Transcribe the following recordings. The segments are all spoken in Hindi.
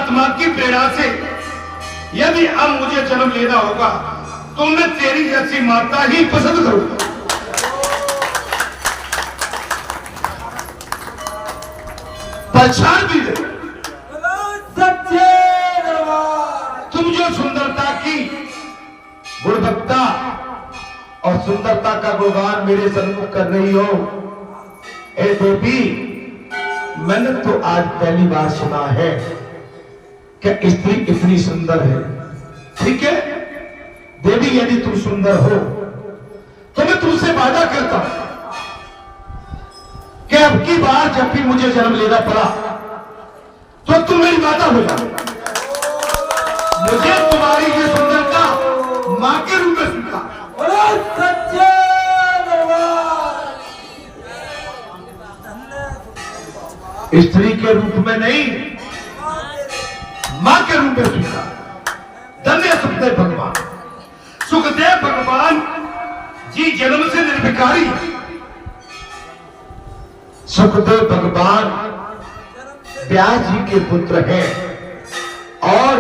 परमात्मा की प्रेरणा से यदि अब मुझे जन्म लेना होगा तो मैं तेरी जैसी माता ही पसंद करूंगा। पहचान भी दे सच्चे तुम जो सुंदरता की गुणवत्ता और सुंदरता का गुणगान मेरे सन्मुख कर रही हो, ए देवी, मैंने तो आज पहली बार सुना है कि स्त्री इतनी सुंदर है। ठीक है देवी, यदि तुम सुंदर हो तो मैं तुमसे वादा करता हूं कि अब की बार जब भी मुझे जन्म लेना पड़ा तो तुम मेरी माता हो जाओ। मुझे तुम्हारी ये सुंदरता मां के रूप में स्वीकार। सच्चे स्त्री के रूप में नहीं, मां के रूप में स्वीकार। धन्य सुखदेव भगवान। सुखदेव भगवान जी जन्म से निर्विकारी है। सुखदेव भगवान व्यास जी के पुत्र हैं और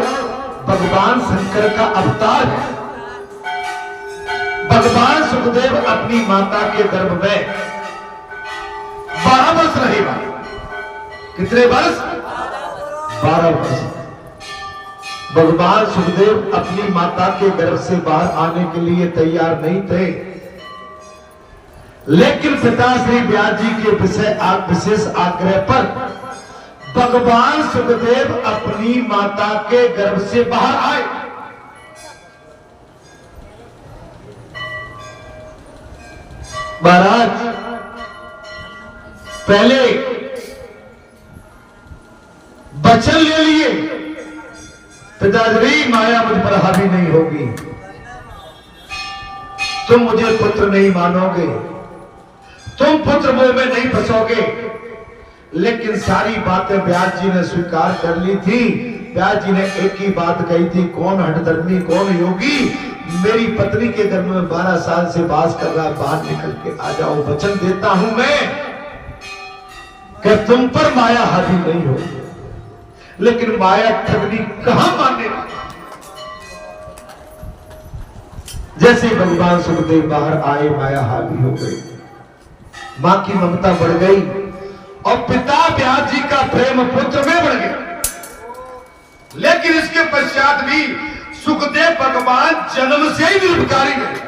भगवान शंकर का अवतार है। भगवान सुखदेव अपनी माता के गर्भ में 12 वर्ष रहेगा। कितने वर्ष? 12 वर्ष। भगवान सुखदेव अपनी माता के गर्भ से बाहर आने के लिए तैयार नहीं थे, लेकिन पिता श्री व्यास जी के विशेष आग्रह पर भगवान सुखदेव अपनी माता के गर्भ से बाहर आए। महाराज, पहले वचन ले लिए, पिताश्री माया मुझ पर हावी नहीं होगी, तुम मुझे पुत्र नहीं मानोगे, तुम पुत्र मोह में नहीं फंसोगे। लेकिन सारी बातें व्यास जी ने स्वीकार कर ली थी। व्यास जी ने एक ही बात कही थी, कौन हठधर्मी कौन योगी, मेरी पत्नी के घर में 12 साल से वास कर रहा, बाहर निकल के आ जाओ। वचन देता हूं मैं कि तुम पर माया हावी नहीं होगी। लेकिन माया ठगनी कहां मानने वाली। जैसे भगवान सुखदेव बाहर आए, माया हावी हो गई, मां की ममता बढ़ गई और पिता व्यास जी का प्रेम पुत्र में बढ़ गया। लेकिन इसके पश्चात भी सुखदेव भगवान जन्म से ही निर्विकारी रहे।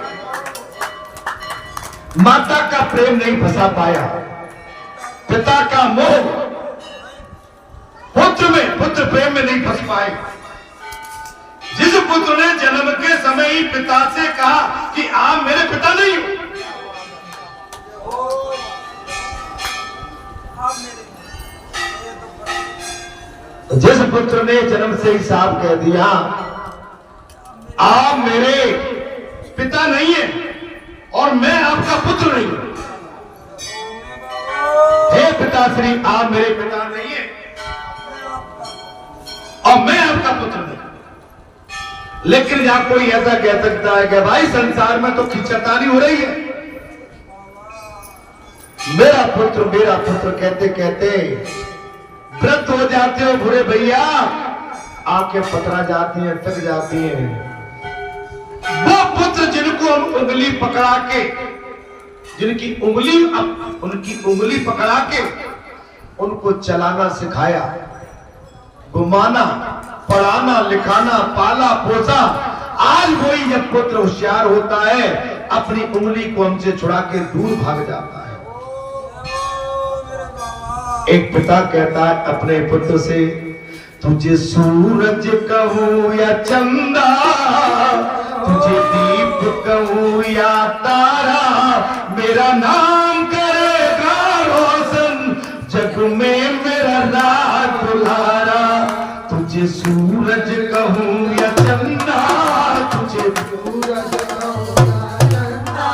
माता का प्रेम नहीं फंसा पाया, पिता का मोह पुत्र प्रेम में नहीं फंस पाए। जिस पुत्र ने जन्म के समय ही पिता से कहा कि आप मेरे पिता नहीं हो, जिस पुत्र ने जन्म से ही साफ कह दिया आप मेरे पिता नहीं है और मैं आपका पुत्र नहीं हूं, हे पिताश्री आप मेरे पिता नहीं है और मैं आपका पुत्र नहीं। लेकिन यहां कोई ऐसा कह सकता है कि भाई संसार में तो खिंचातानी हो रही है, मेरा पुत्र कहते कहते वृद्ध हो जाते हो बुरे भैया, आंखें पतरा जाती हैं, थक जाती हैं। वो पुत्र जिनको हम उंगली पकड़ा के, उनकी उंगली पकड़ा के उनको चलाना सिखाया, घुमाना, पढ़ाना, लिखाना, पाला पोसा, आज वही जब पुत्र होशियार होता है अपनी उंगली को हमसे छुड़ा के दूर भाग जाता है। एक पिता कहता है अपने पुत्र से, तुझे सूरज कहूं या चंदा, तुझे दीप कहूं या तारा, मेरा नाम करेगा रोशन जग में मेरा राज दुलारा। तुझे सूरज कहूं या चंदा, तुझे सूरज कहूं या चंदा,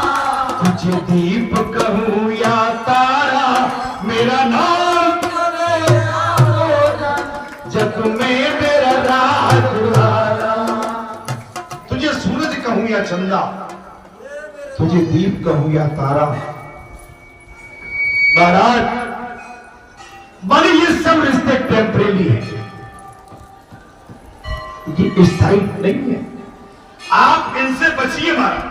तुझे दीप कहूं या तारा, मेरा नाम जग में मेरा राज दुलारा। तुझे सूरज कहूं या चंदा, तुझे दीप कहूं या तारा। महाराज, माने ये सब रिश्ते टेम्परेरी है, ये स्थायी नहीं है। आप इनसे बचिए महाराज,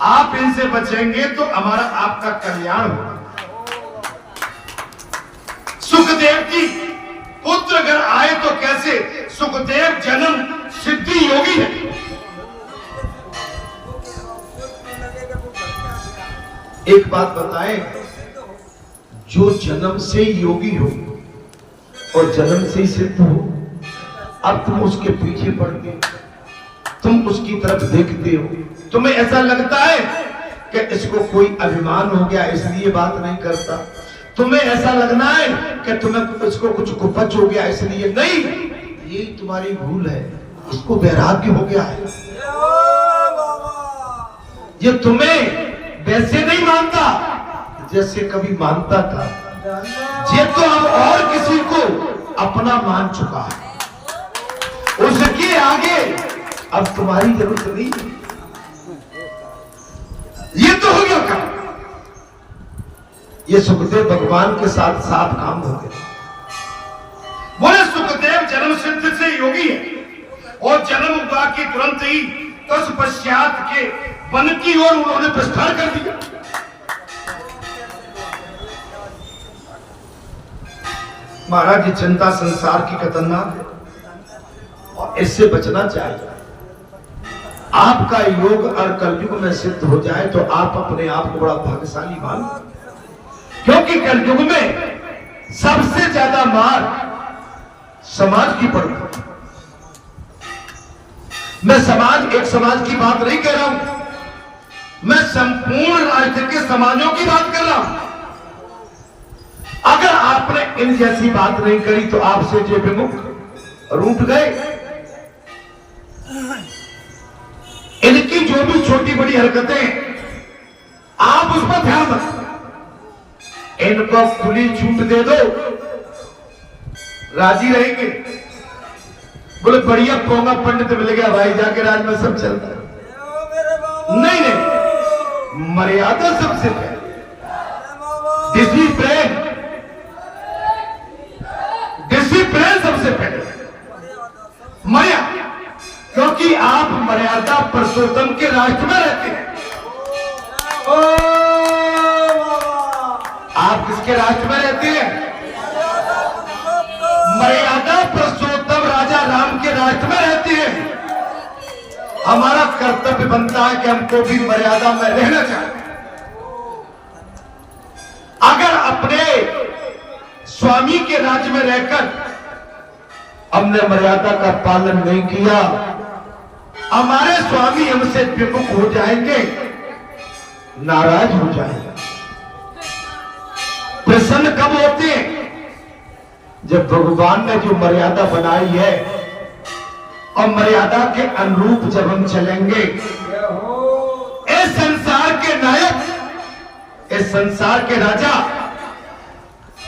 आप इनसे बचेंगे तो हमारा आपका कल्याण होगा। सुखदेव की पुत्र अगर आए तो कैसे? सुखदेव जन्म सिद्धि योगी है। एक बात बताएं, जो जन्म से योगी हो और जन्म से ही सिद्ध हो, अब तुम उसके पीछे पड़ते हो, तुम उसकी तरफ देखते हो, तुम्हें ऐसा लगता है कि इसको कोई अभिमान हो गया इसलिए बात नहीं करता, तुम्हें ऐसा लगना है कि तुम्हें इसको कुछ कुपच हो गया इसलिए नहीं, ये तुम्हारी भूल है। इसको वैराग्य हो गया है, ये तुम्हें वैसे नहीं मानता जैसे कभी मानता था। ये तो अब और किसी को अपना मान चुका है, उसके आगे अब तुम्हारी जरूरत नहीं। ये तो हो गया काम, ये सुखदेव भगवान के साथ साथ काम हो गया। बोले सुखदेव जन्म सिद्ध से योगी है और जन्म हुआ कि तुरंत ही तत्पश्चात के वन की ओर उन्होंने प्रस्थान कर दिया। महाराज की चिंता संसार की खतरनाक है और इससे बचना चाहिए। आपका योग और कलयुग में सिद्ध हो जाए तो आप अपने आप को बड़ा भाग्यशाली मान, क्योंकि कलयुग में सबसे ज्यादा मार समाज की पड़ती है। मैं एक समाज की बात नहीं कर रहा हूं, मैं संपूर्ण राज्य के समाजों की बात कर रहा हूं। अगर आपने इन जैसी बात नहीं करी तो आपसे जो विमुख रूठ गए। इनकी जो भी छोटी बड़ी हरकतें आप उस पर ध्यान रखें, इनको खुली छूट दे दो, राजी रहेंगे। बोले बढ़िया पोंगा पंडित मिल गया भाई, जाके राज में सब चलता है। नहीं नहीं, मर्यादा सबसे पहले, डिसिप्लिन सबसे पहले, मर्यादा, क्योंकि आप मर्यादा पुरुषोत्तम के राष्ट्र में रहते हैं। आप किसके राष्ट्र में रहते हैं? मर्यादा पुरुषोत्तम राजा राम के राष्ट्र में रहते हैं। हमारा कर्तव्य बनता है कि हमको भी मर्यादा में रहना चाहिए। अगर अपने स्वामी के राज्य में रहकर हमने मर्यादा का पालन नहीं किया, हमारे स्वामी हमसे विमुख हो जाएंगे, नाराज हो जाएंगे। प्रसन्न कब होते हैं? जब भगवान ने जो मर्यादा बनाई है और मर्यादा के अनुरूप जब हम चलेंगे, इस संसार के नायक, इस संसार के राजा,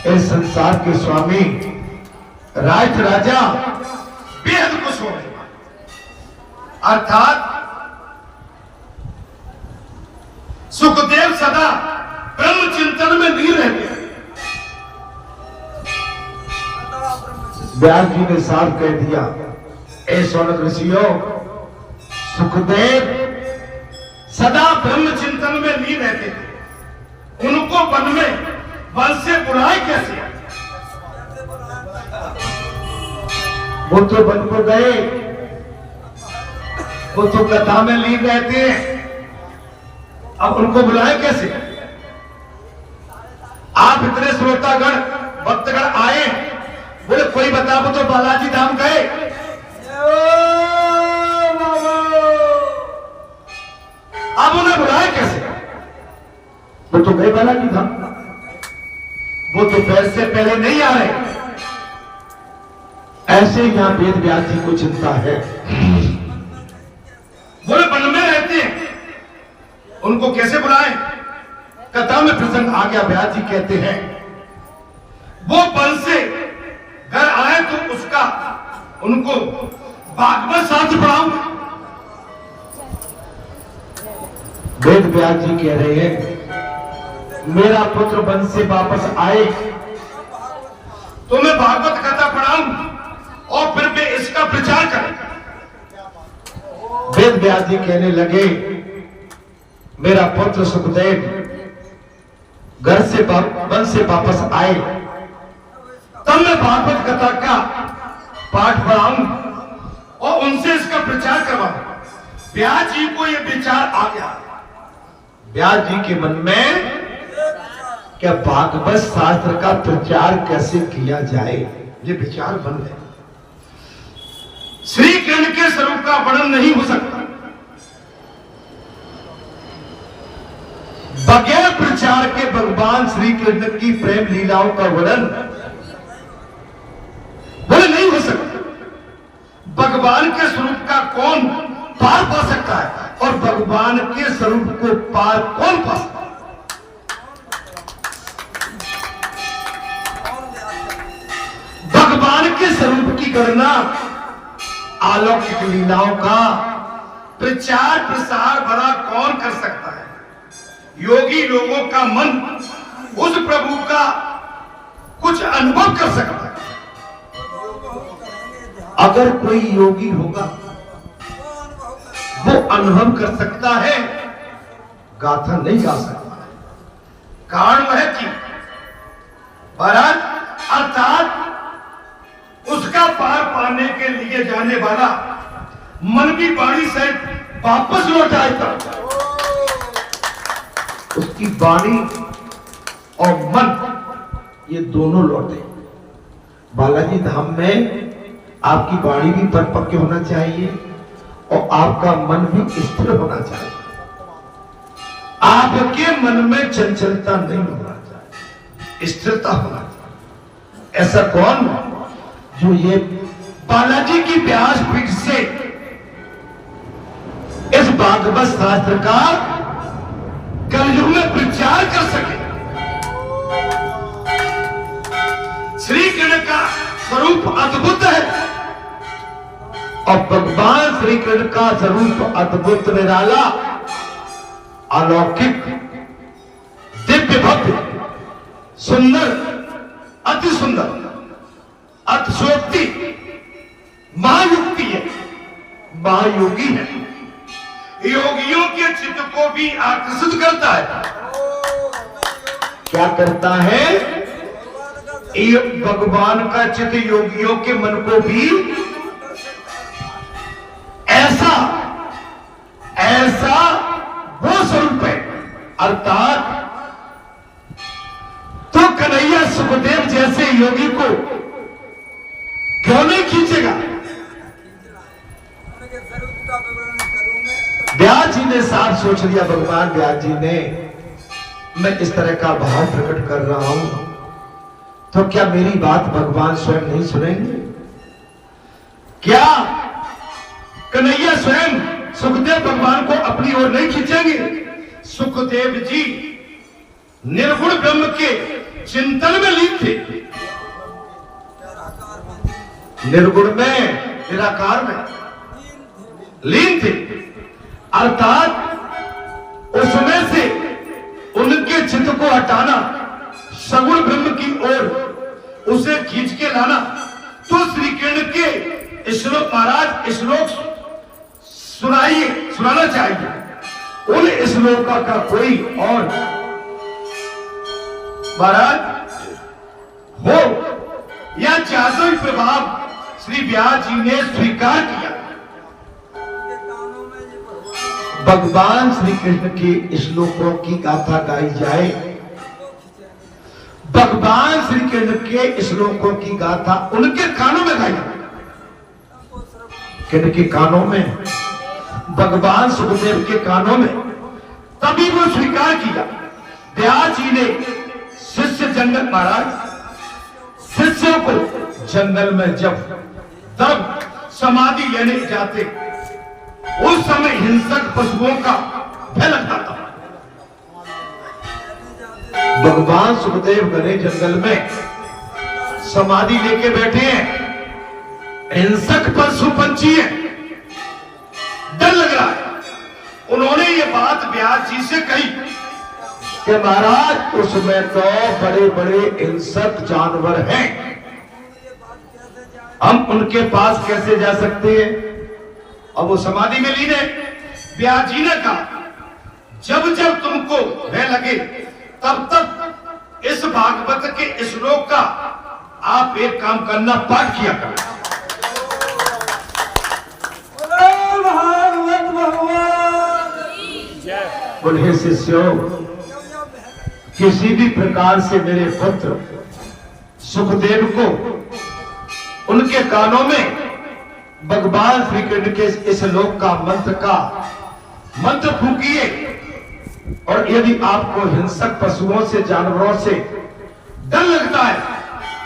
इस संसार के स्वामी, राज राजा बेहद खुश हो गए। अर्थात सुखदेव सदा ब्रह्म चिंतन में लीन रहते हैं। व्यास जी ने साफ कह दिया, ऐ सौनक ऋषियों, सुखदेव सदा ब्रह्म चिंतन में लीन रहते थे। उनको वन से बुलाए कैसे? वो तो वन को गए, वो तो कथा में लीन रहते हैं, अब उनको बुलाए कैसे? आप इतने श्रोतागण भक्तगण आए, बोले कोई बता, वो तो बालाजी धाम गए। अब उन्हें बुलाए कैसे? वो तो गए बालाजी धाम, वो तो पैसे पहले नहीं आ रहे। ऐसे यहां वेद व्यास जी को चिंता है। बोले वन में रहते हैं, उनको कैसे बुलाएं? कथा में प्रसंग आ गया। व्यास जी कहते हैं, वो वन से घर आए तो उसका उनको भागवत शास्त्र पढ़ाऊंगा। वेद व्यास जी कह रहे हैं, मेरा पुत्र वन से वापस आए तो मैं भागवत कथा पढ़ाऊं और फिर मैं इसका प्रचार कर वेद व्यास जी कहने लगे, मेरा पुत्र सुखदेव घर से वन से वापस आए, तब मैं भागवत कथा का पाठ पढ़ाऊं और उनसे इसका प्रचार करवाऊं। व्यास जी को यह विचार आ गया। व्यास जी के मन में क्या भागवत शास्त्र का प्रचार कैसे किया जाए, ये विचार बन गए। श्री कृष्ण के स्वरूप का वर्णन नहीं हो सकता बगैर प्रचार के। भगवान श्री कृष्ण की प्रेम लीलाओं का वर्णन बोले नहीं हो सकता। भगवान के स्वरूप का कौन पार पा सकता है और भगवान के स्वरूप को पार कौन पा सकता है? भगवान के स्वरूप की गणना अलौकिक लीलाओं का प्रचार प्रसार भला कौन कर सकता है? योगी लोगों का मन उस प्रभु का कुछ अनुभव कर सकता है। अगर कोई योगी होगा वो अनुभव कर सकता है, गाथा नहीं गा सकता है। कारण वह कि महाराज अर्थात उसका पार पाने के लिए जाने वाला मन की वाणी से वापस लौट आएगा। उसकी वाणी और मन ये दोनों लौटे। बालाजी धाम में आपकी वाणी भी परिपक्व होना चाहिए और आपका मन भी स्थिर होना चाहिए। आपके मन में चंचलता नहीं होना चाहिए, स्थिरता होना चाहिए। ऐसा कौन जो ये बालाजी की व्यासपीठ से इस भागवत शास्त्र का कलयुग में प्रचार कर सके। श्री कृष्ण का स्वरूप अद्भुत है और भगवान श्री कृष्ण का स्वरूप अद्भुत निराला अलौकिक दिव्य भव्य सुंदर अति सुंदर अतिशोक्ति महायुक्ति है, महायोगी है। योगियों के चित्त को भी आकर्षित करता है। क्या करता है? भगवान का चित्त योगियों के मन को भी ऐसा ऐसा वो स्वरूप है। अर्थात तो कन्हैया सुखदेव जैसे योगी को क्यों नहीं खींचेगा? व्यास जी ने साफ सोच लिया। भगवान व्यास जी ने, मैं इस तरह का भाव प्रकट कर रहा हूं तो क्या मेरी बात भगवान स्वयं नहीं सुनेंगे? क्या कन्हैया स्वयं सुखदेव भगवान को अपनी ओर नहीं खींचेंगे? सुखदेव जी निर्गुण ब्रह्म के चिंतन में लीन थे, निर्गुण में निराकार में लीन थे। अर्थात उसमें से उनके चित्त को हटाना, सगुण ब्रह्म की ओर उसे खींच के लाना, तो श्री कृष्ण के श्लोक महाराज श्लोक सुनाइए, सुनाना चाहिए। उन श्लोकों का कोई और महाराज हो या ज्यादा प्रभाव श्री व्यास जी ने स्वीकार किया। भगवान श्री कृष्ण के श्लोकों की गाथा गाई जाए, भगवान श्री कृष्ण के श्लोकों की गाथा उनके कानों में गाई जाए। किनके कानों में? भगवान सुखदेव के कानों में। तभी वो स्वीकार किया। व्यास जी ने शिष्य जंगल महाराज शिष्यों को जंगल में जब समाधि लेने जाते उस समय हिंसक पशुओं का भय लगता था। भगवान सुखदेव घने जंगल में समाधि लेके बैठे हैं, हिंसक पशु पंछी है, डर लग रहा है। उन्होंने ये बात व्यास जी से कही कि महाराज उसमें तो बड़े बड़े हिंसक जानवर हैं, हम उनके पास कैसे जा सकते हैं? अब वो समाधि में लीन है। व्यास जी ने कहा जब जब तुमको भय लगे तब तक इस भागवत के श्लोक का आप एक काम करना, पाठ किया करो। भागवत भगवान बोले शिष्यों, किसी भी प्रकार से मेरे पुत्र सुखदेव को उनके कानों में भगवान श्री कृष्ण के इस लोक का मंत्र फूकिए, और यदि आपको हिंसक पशुओं से, जानवरों से डर लगता है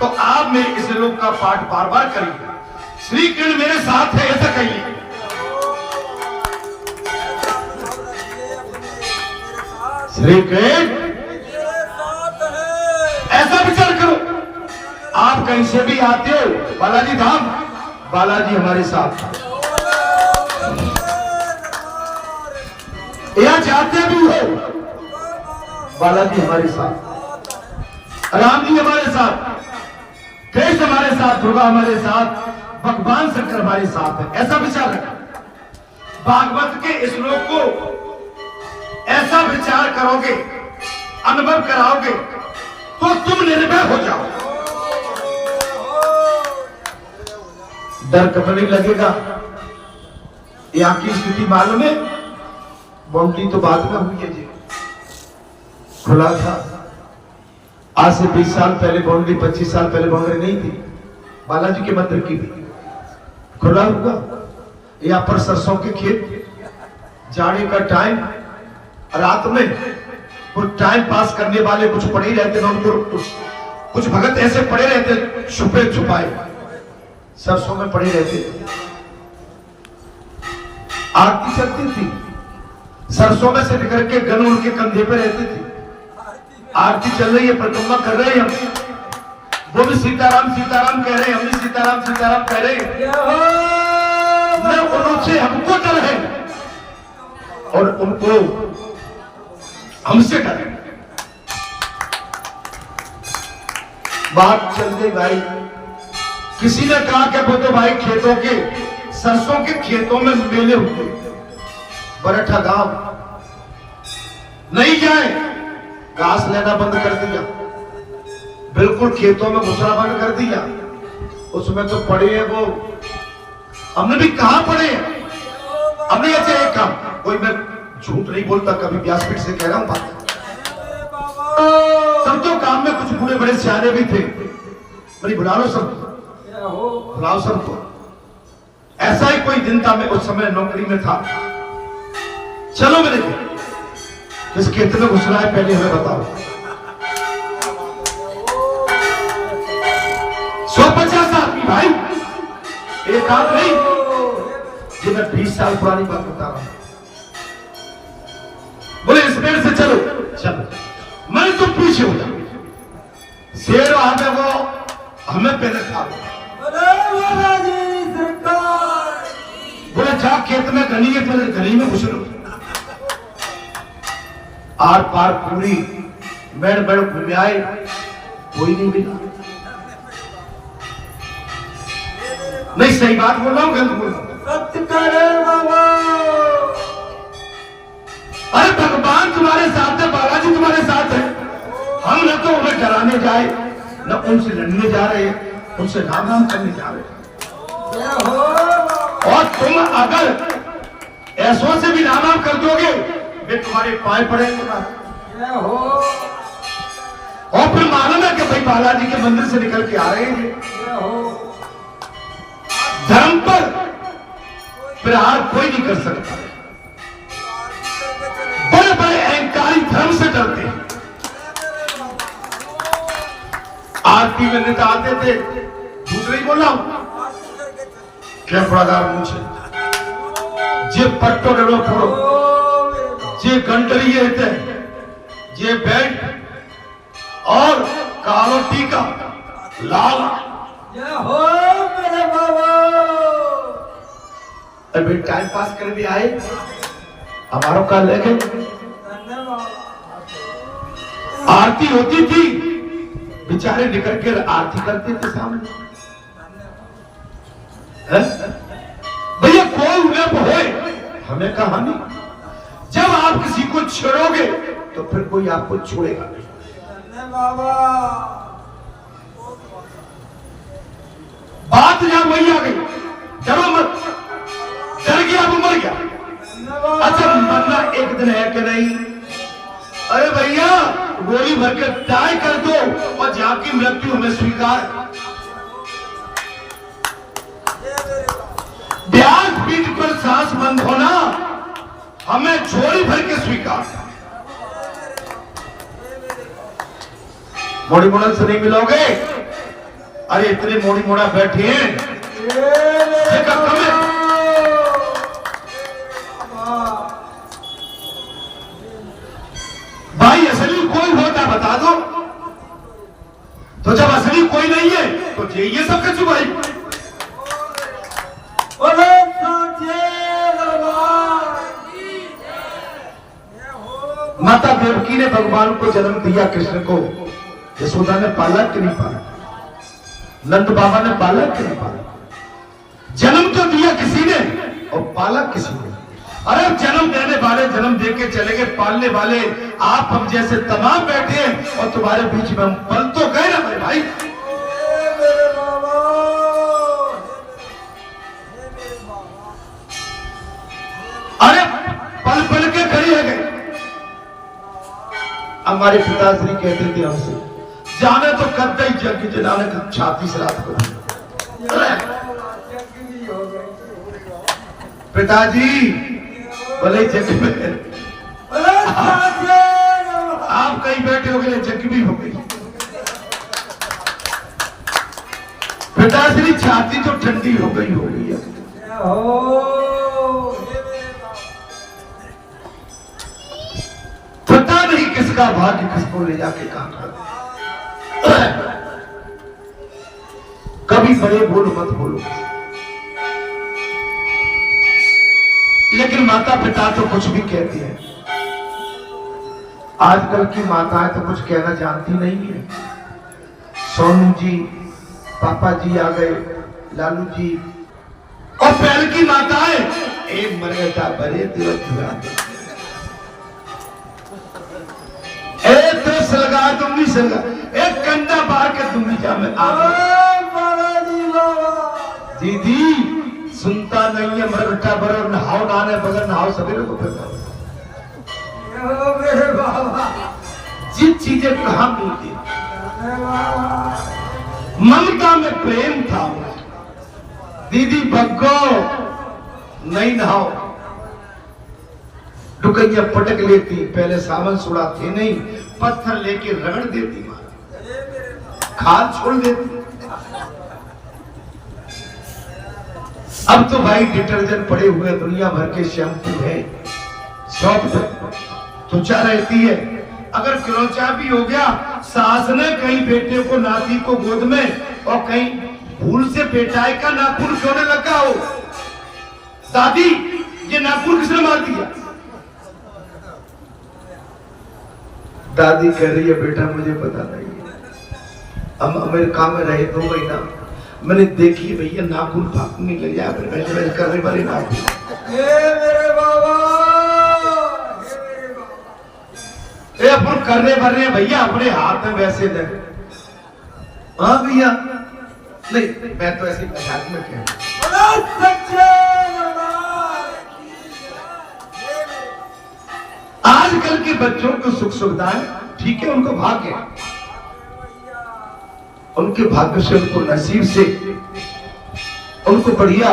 तो आप मेरे इस लोक का पाठ बार बार करिए। श्री कृष्ण मेरे साथ है ऐसा कहिए। श्री कृष्ण ऐसा विचार करो। आप कहीं से भी आते हो बालाजी धाम, बालाजी हमारे साथ है। या जाते भी हो, बालाजी हमारे साथ, राम जी हमारे साथ, कृष्ण हमारे साथ, दुर्गा हमारे साथ, भगवान शंकर हमारे साथ है। ऐसा विचार रखा। भागवत के इस श्लोक को ऐसा विचार करोगे, अनुभव कराओगे तो तुम निर्भय हो जाओ। डर कब नहीं लगेगा। यहाँ की स्थिति मालूम है? बाउंड्री तो बाद में हुई है जी, खुला था। आज से 20 साल पहले बाउंड्री, 25 साल पहले बाउंड्री नहीं थी। बालाजी के मंदिर की भी खुला हुआ। यहाँ पर सरसों के खेत, जाने का टाइम, रात में कुछ टाइम पास करने वाले कुछ पड़े ही रहते हैं, उनको कुछ भगत ऐसे पड़े रहते छुपे छुपाए, सरसों में पड़े रहते। आरती चलती थी, सरसों में से निकल के गन उनके कंधे पे रहती थी। आरती चल रही है, परिक्रमा कर रहे हैं हम, वो भी सीताराम सीताराम कह रहे हैं, हम भी सीताराम सीताराम कह रहे हैं। उनसे हमको डर है और उनको हमसे डर है। बात चल गई भाई। किसी ने कहा कि वो तो भाई खेतों के, सरसों के खेतों में मेले हुए, बरठा गांव नहीं जाए, घास लेना बंद कर दिया, बिल्कुल खेतों में घुसना बंद कर दिया। उसमें तो पड़े हैं वो, हमने भी कहां पड़े। हमने ऐसे एक काम, कोई मैं झूठ नहीं बोलता, कभी व्यासपीठ से कह रहा हूं बात। सब तो काम में कुछ बूढ़े बड़े सियाने भी थे, बड़ी बुला लो सब, बुलाओ सबको। ऐसा ही कोई दिन था, मैं उस समय नौकरी में था। चलो मेरे किस खेत में घुसना है पहले हमें बताओ। 150 आदमी भाई, एक आध नहीं, ये मैं 20 साल पुरानी बात बता रहा हूं। बोले इस पेड़ से चलो, चलो, मैं तो पीछे हो जाऊं। शेर हमें वो हमें पहले खा लो। बोले जा खेत में गली है, पहले गली में घुस लो। आर पार पूरी मेड़ मेड़ घूम आए, कोई नहीं मिला। नहीं सही बात बोल रहा हूं, गलत बोल रहा हूं? सत्य करे बाबा। अरे भगवान तुम्हारे साथ है, बालाजी तुम्हारे साथ है। हम न तो उन्हें डराने जाए, न उनसे लड़ने जा रहे, उनसे राम राम करने जा रहे। और तुम अगर ऐसों से भी राम राम कर दोगे, वे तुम्हारे पाए पड़ेंगे। और फिर मालूम है कि भाई बालाजी के मंदिर से निकल के आ रहे हैं। धर्म पर प्रहार कोई नहीं कर सकता। बड़े बड़े अहंकारी धर्म से डरते हैं। आरती में नेता आते थे, दूसरे ही बोला क्या पड़ादार मुझे जे पट्टो डरो फोड़ो, जे गंटरी रहते, जे बेल्ट और कालो टीका लाल। हो मेरे बाबा। अभी टाइम पास कर भी आए, हमारों का लेके आरती होती थी, बेचारे निकल के आरती करते थे सामने। भैया को न होए हमें कहानी। जब आप किसी को छोड़ोगे तो फिर कोई आपको छोड़ेगा नहीं। बाबा बात यहां वही आ गई, डरो मत, डर गया वो मर गया। अच्छा मरना एक दिन है कि नहीं? अरे भैया गोली भर के टाई कर दो और जाकी मृत्यु हमें स्वीकार। ब्याज पीठ पर सांस बंद होना हमें झोली भर के स्वीकार। मोड़ी मोड़न से नहीं मिलोगे। अरे इतने मोड़ी मोड़ा बैठे हैं कम है। भाई असली कोई होता बता दो, तो जब असली कोई नहीं है तो ये सब कचू भाई। माता देवकी ने भगवान को जन्म दिया, कृष्ण को यशोदा ने पाला कि नहीं पाला? नंद बाबा ने पाला कि नहीं पाला? जन्म तो दिया किसी ने और पाला किसी ने। अरे जन्म देने वाले जन्म दे के चले गए, पालने वाले आप हम जैसे तमाम बैठे हैं और तुम्हारे बीच में हम पल तो गए ना मेरे भाई। अरे पल पल के खड़ी है गए। हमारे पिताश्री कहते थे हमसे, जाने तो करते ही जग जनाने की छाती से रात को। पिताजी भले जग में आप कहीं बैठे हो गए, जग भी हो गई। पिताश्री छाती तो ठंडी हो गई है। पता नहीं किसका भाग्य किसको ले जाके कहां। कभी बड़े बोलो मत बोलो, लेकिन माता पिता तो कुछ भी कहती है। आजकल की माताएं तो कुछ कहना जानती नहीं है। सोनू जी, पापा जी आ गए, लालू जी। और पहले की माताएं एक मरेटा बरे तो सलगा दूंगी, सलगा एक कंधा बाहर के दूंगी जा मैं दीदी सुनता नहीं है। मरगट्टा बरो नहाओ, नहाने बगैर नहाओ, सवेरे को फिर जिन चीजें कहां मिलती, ममता में प्रेम था। दीदी भगो नहीं नहाओ, डुकैया पटक लेती, पहले सावन सुड़ाते नहीं, पत्थर लेके रगड़ देती, खाल छोड़ देती। अब तो भाई डिटर्जेंट पड़े हुए, दुनिया भर के शैम्पू है, सॉफ्ट त्वचा रहती है। अगर क्रोचा भी हो गया, सास ने कहीं बेटे को नाती को गोद में और कहीं भूल से बेटाए का नाखून सोने लगा हो, दादी ये नाखून किसने मार दिया? दादी कह रही है बेटा मुझे पता नहीं है, हम अमेरिका में रहे 2 महीना, मैंने देखी भैया नाखून फाकने लग जाए, मैंने करने वाले नाखून। मेरे बाबा, ये अपन करने वाले हैं भैया, अपने हाथ में वैसे दे। हाँ भैया, नहीं मैं तो ऐसी मजाक में कह आजकल के बच्चों को सुख सुविधाएं ठीक है, उनको भाग्य, उनके भाग्य से, उनको नसीब से उनको बढ़िया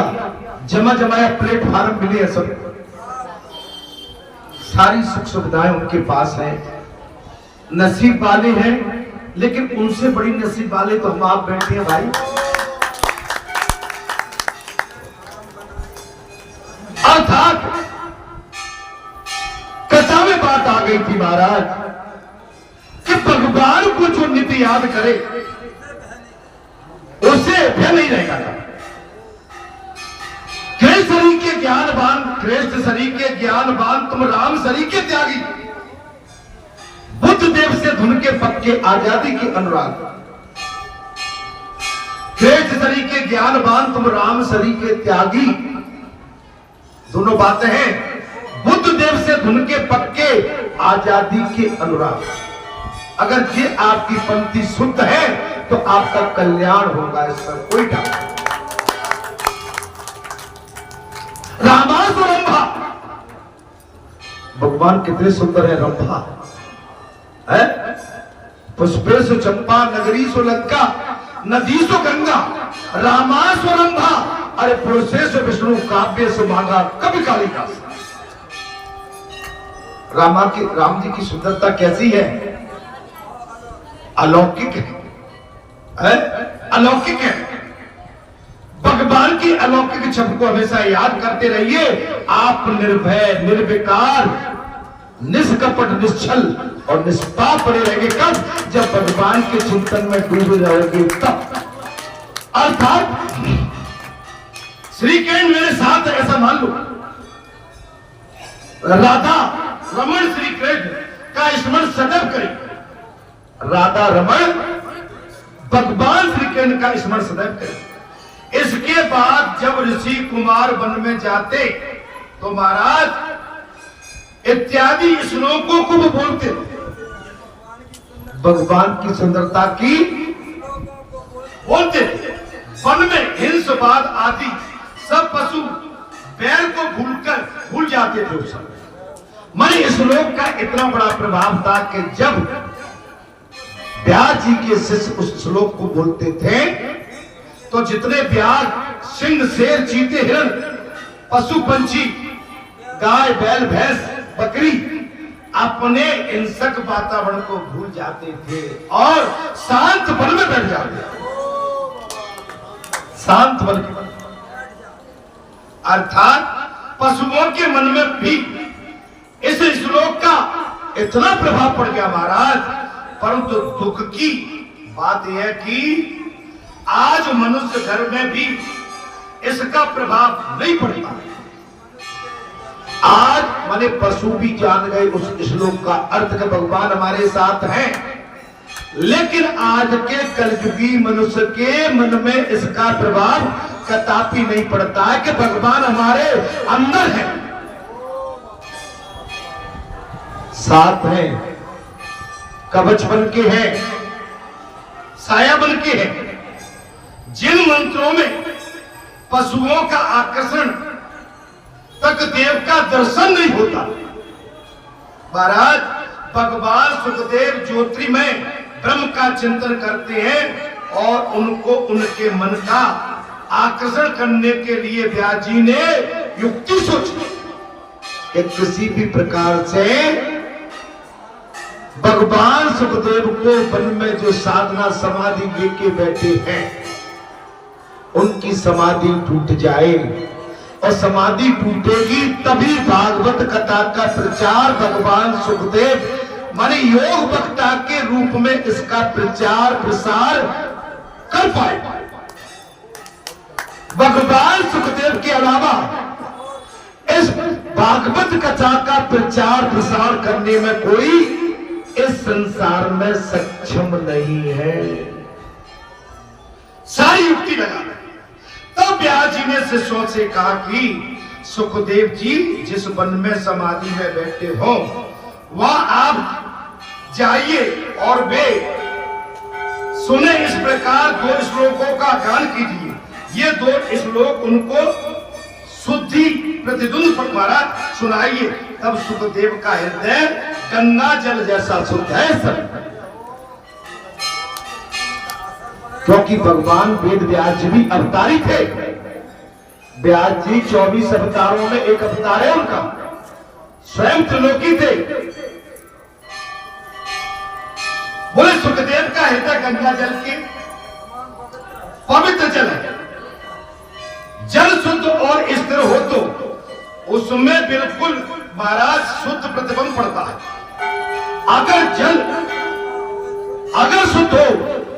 जमा जमाया प्लेटफॉर्म मिले हैं, सब सारी सुख सुविधाएं उनके पास हैं, नसीब वाले हैं। लेकिन उनसे बड़ी नसीब वाले तो हम आप बैठे हैं भाई। अर्थात कथा में बात आ गई थी महाराज कि भगवान को जो नित्य याद करे उसे भय नहीं रहेगा। कृष्ण शरीर के ज्ञानवान, कृष्ण शरीर के ज्ञानवान, तुम राम शरीर के त्यागी, बुद्ध देव से धुन के पक्के, आजादी के अनुराग। कृष्ण शरीर के ज्ञानवान, तुम राम शरीर के त्यागी, दोनों बातें हैं। बुद्ध देव से धुन के पक्के, आजादी के अनुराग। अगर ये आपकी पंक्ति शुद्ध है तो आपका कल्याण होगा, इसमें कोई डाउट नहीं। रामासु रंभा, भगवान कितने सुंदर है। रंभा है, पुष्पेशु चंपा, नगरीशु लंका, नदीशु गंगा, रामासु रंभा, अरे पुरुषेशु विष्णु, काव्येशु मांगा, कवि कालिदास। राम जी की सुंदरता कैसी है? अलौकिक है, अलौकिक है। भगवान की अलौकिक छवि को हमेशा याद करते रहिए। आप निर्भय, निर्विकार, निष्कपट, निश्चल और निष्पाप बने रहेंगे। कब? जब भगवान के चिंतन में डूबे रहोगे तब। अर्थात श्री कृष्ण मेरे साथ है, ऐसा मान लो। राधा रमण श्री कृष्ण का स्मरण सदैव करें। राधा रमण भगवान श्री कृष्ण का स्मरण सदैव करें। इसके बाद जब ऋषि कुमार वन में जाते तो महाराज इत्यादि श्लोकों को वो बोलते, भगवान की सुंदरता की बोलते। वन में हिंस, बाध आदि सब पशु बैल को भूल जाते थे उस समय। माने इस श्लोक का इतना बड़ा प्रभाव था कि जब व्यास जी के शिष्य उस श्लोक को बोलते थे तो जितने व्यास, सिंह, शेर, चीते, हिरण, पशु पंछी, गाय, बैल, भैंस, बकरी अपने हिंसक वातावरण को भूल जाते थे और शांत वन में बैठ जाते थे। शांत वन में, अर्थात पशुओं के मन में भी इस श्लोक का इतना प्रभाव पड़ गया महाराज। परंतु दुख की बात यह है कि आज मनुष्य घर में भी इसका प्रभाव नहीं पड़ता। आज माने पशु भी जान गए उस श्लोक का अर्थ का भगवान हमारे साथ हैं, लेकिन आज के कलयुगी मनुष्य के मन में इसका प्रभाव कदापि नहीं पड़ता है कि भगवान हमारे अंदर है, साथ हैं, कवच बन के हैं, साया बन के हैं। जिन मंत्रों में पशुओं का आकर्षण तक देव का दर्शन नहीं होता, महाराज भगवान सुखदेव ज्योतिर्मय ब्रह्म का चिंतन करते हैं और उनको उनके मन का आकर्षण करने के लिए व्यास जी ने युक्ति सोची कि किसी भी प्रकार से भगवान सुखदेव को वन में जो साधना समाधि लेके बैठे हैं उनकी समाधि टूट जाए, और समाधि टूटेगी तभी भागवत कथा का प्रचार भगवान सुखदेव माने योग वक्ता के रूप में इसका प्रचार प्रसार कर पाए। भगवान सुखदेव के अलावा इस भागवत कथा का प्रचार प्रसार करने में कोई इस संसार में सक्षम नहीं है। सारी युक्ति लगा तब व्यास जी ने शिष्यों से कहा कि सुखदेव जी जिस वन में समाधि में बैठे हो वहां आप जाइए और वे सुने इस प्रकार 2 श्लोकों का गान कीजिए। ये 2 श्लोक उनको शुद्धि प्रतिद्वंद पर महाराज सुनाइए। तब सुखदेव का हृदय गंगा जल जैसा शुद्ध है सब, क्योंकि भगवान वेद व्यास जी भी अवतारी थे। व्यास जी 24 अवतारों में एक अवतार है उनका, स्वयं त्रिलोकी थे। बोले सुखदेव का हृदय गंगा जल के पवित्र जल है। जल शुद्ध और स्थिर हो तो उसमें बिल्कुल महाराज शुद्ध प्रतिबिंब पड़ता है। अगर शुद्ध हो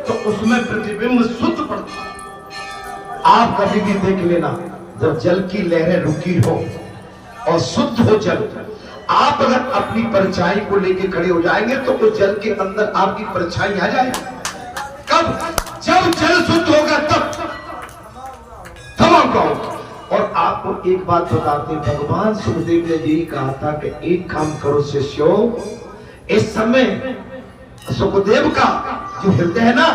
तो उसमें प्रतिबिंब शुद्ध पड़ता है। आप कभी भी देख लेना, जब जल की लहरें रुकी हो और शुद्ध हो जल, आप अगर अपनी परछाई को लेकर खड़े हो जाएंगे तो उस जल के अंदर आपकी परछाई आ जाएगी। कब? जब जल शुद्ध होगा तब और आपको एक बात बताते हैं, भगवान सुखदेव ने यही कहा था कि एक काम करो शिष्यों, इस समय सुखदेव का जो हृदय है ना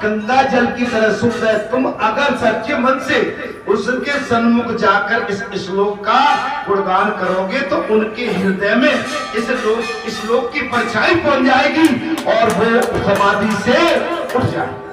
गंगा जल की तरह शुद्ध है। तुम अगर सच्चे मन से उसके सन्मुख जाकर इस श्लोक का गुणगान करोगे तो उनके हृदय में इस श्लोक की परछाई पहुंच जाएगी और वो समाधि से उठ जाएगी।